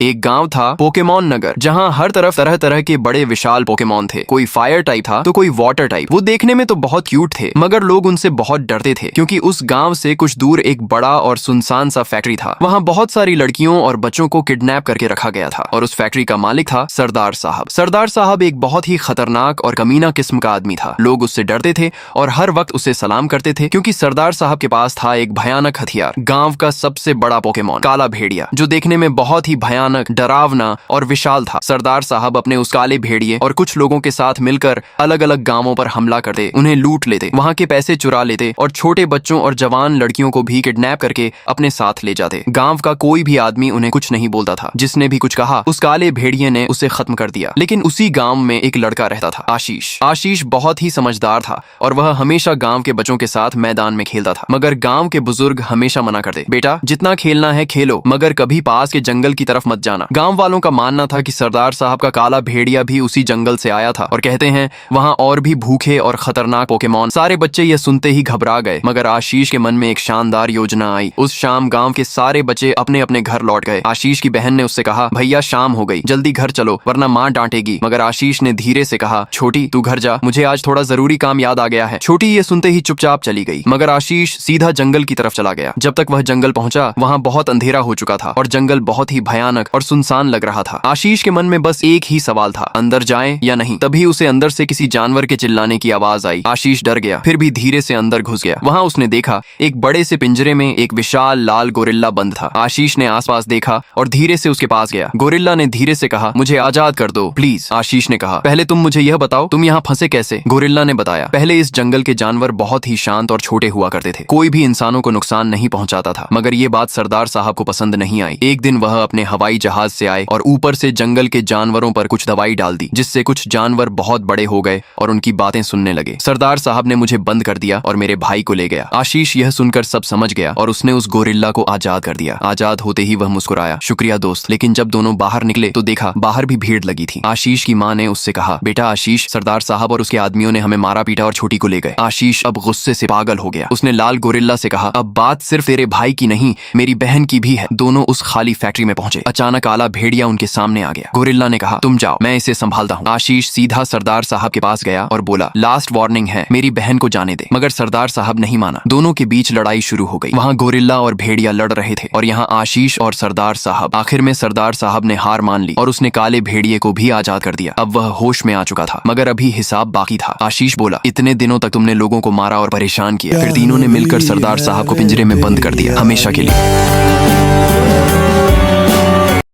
एक गांव था पोकेमॉन नगर, जहां हर तरफ तरह तरह के बड़े विशाल पोकेमॉन थे। कोई फायर टाइप था तो कोई वाटर टाइप। वो देखने में तो बहुत क्यूट थे, मगर लोग उनसे बहुत डरते थे क्योंकि उस गांव से कुछ दूर एक बड़ा और सुनसान सा फैक्ट्री था। वहां बहुत सारी लड़कियों और बच्चों को किडनैप करके रखा गया था और उस फैक्ट्री का मालिक था सरदार साहब। सरदार साहब एक बहुत ही खतरनाक और कमीना किस्म का आदमी था। लोग उससे डरते थे और हर वक्त उसे सलाम करते थे क्योंकि सरदार साहब के पास था एक भयानक हथियार, गांव का सबसे बड़ा पोकेमॉन काला भेड़िया, जो देखने में बहुत ही भयानक, डरावना और विशाल था। सरदार साहब अपने उस काले भेड़िए और कुछ लोगों के साथ मिलकर अलग अलग गांवों पर हमला करते, उन्हें लूट लेते, वहां के पैसे चुरा लेते और छोटे बच्चों और जवान लड़कियों को भी किडनैप करके अपने साथ ले जाते। गांव का कोई भी आदमी उन्हें कुछ नहीं बोलता था। जिसने भी कुछ कहा उस काले भेड़िए ने उसे खत्म कर दिया। लेकिन उसी गांव में एक लड़का रहता था, आशीष। आशीष बहुत ही समझदार था और वह हमेशा गांव के बच्चों के साथ मैदान में खेलता था। मगर गांव के बुजुर्ग हमेशा मना करते, बेटा जितना खेलना है खेलो, मगर कभी पास के जंगल की तरफ मत जाना। गांव वालों का मानना था कि सरदार साहब का काला भेड़िया भी उसी जंगल से आया था और कहते हैं वहां और भी भूखे और खतरनाक पोकेमॉन। सारे बच्चे यह सुनते ही घबरा गए, मगर आशीष के मन में एक शानदार योजना आई। उस शाम गांव के सारे बच्चे अपने अपने घर लौट गए। आशीष की बहन ने उससे कहा, भैया शाम हो गई, जल्दी घर चलो वरना माँ डांटेगी। मगर आशीष ने धीरे से कहा, छोटी तू घर जा, मुझे आज थोड़ा जरूरी काम याद आ गया है। छोटी ये सुनते ही चुपचाप चली गई, मगर आशीष सीधा जंगल की तरफ चला गया। जब तक वह जंगल पहुंचा वहां बहुत अंधेरा हो चुका था और जंगल बहुत ही भयानक और सुनसान लग रहा था। आशीष के मन में बस एक ही सवाल था, अंदर जाएं या नहीं। तभी उसे अंदर से किसी जानवर के चिल्लाने की आवाज आई। आशीष डर गया, फिर भी धीरे से अंदर घुस गया। वहां उसने देखा एक बड़े से पिंजरे में एक विशाल लाल गोरिल्ला बंद था। आशीष ने आसपास देखा और धीरे से उसके पास गया। गोरिल्ला ने धीरे से कहा, मुझे आजाद कर दो प्लीज। आशीष ने कहा, पहले तुम मुझे यह बताओ तुम यहाँ फंसे कैसे। गोरिल्ला ने बताया, पहले इस जंगल के जानवर बहुत ही शांत और छोटे हुआ करते थे, कोई भी इंसानों को नुकसान नहीं पहुंचाता था। मगर ये बात सरदार साहब को पसंद नहीं आई। एक दिन वह अपने हवाई जहाज से आए और ऊपर से जंगल के जानवरों पर कुछ दवाई डाल दी, जिससे कुछ जानवर बहुत बड़े हो गए और उनकी बातें सुनने लगे। सरदार साहब ने मुझे बंद कर दिया और मेरे भाई को ले गया। आशीष यह सुनकर सब समझ गया और उसने उस गोरिल्ला को आजाद कर दिया। आजाद होते ही वह मुस्कुराया, शुक्रिया दोस्त। लेकिन जब दोनों बाहर निकले तो देखा बाहर भी भीड़ लगी थी। आशीष की माँ ने उससे कहा, बेटा आशीष, सरदार साहब और उसके आदमियों ने हमें मारा पीटा और छोटी को ले गए। आशीष अब गुस्से से पागल हो गया। उसने लाल गोरिल्ला से कहा, अब बात सिर्फ तेरे भाई की नहीं, मेरी बहन की भी है। दोनों उस खाली फैक्ट्री में पहुंचे। अचानक काला भेड़िया उनके सामने आ गया। गोरिल्ला ने कहा, तुम जाओ, मैं इसे संभालता हूँ। आशीष सीधा सरदार साहब के पास गया और बोला, लास्ट वार्निंग है, मेरी बहन को जाने दे। मगर सरदार साहब नहीं माना। दोनों के बीच लड़ाई शुरू हो गई। वहाँ गोरिल्ला और भेड़िया लड़ रहे थे और यहाँ आशीष और सरदार साहब। आखिर में सरदार साहब ने हार मान ली और उसने काले भेड़िए को भी आजाद कर दिया। अब वह होश में आ चुका था, मगर अभी हिसाब बाकी था। आशीष बोला, इतने दिनों तक तुमने लोगों को मारा और परेशान किया, फिर तीनों ने मिलकर सरदार साहब को पिंजरे में बंद कर दिया हमेशा के लिए।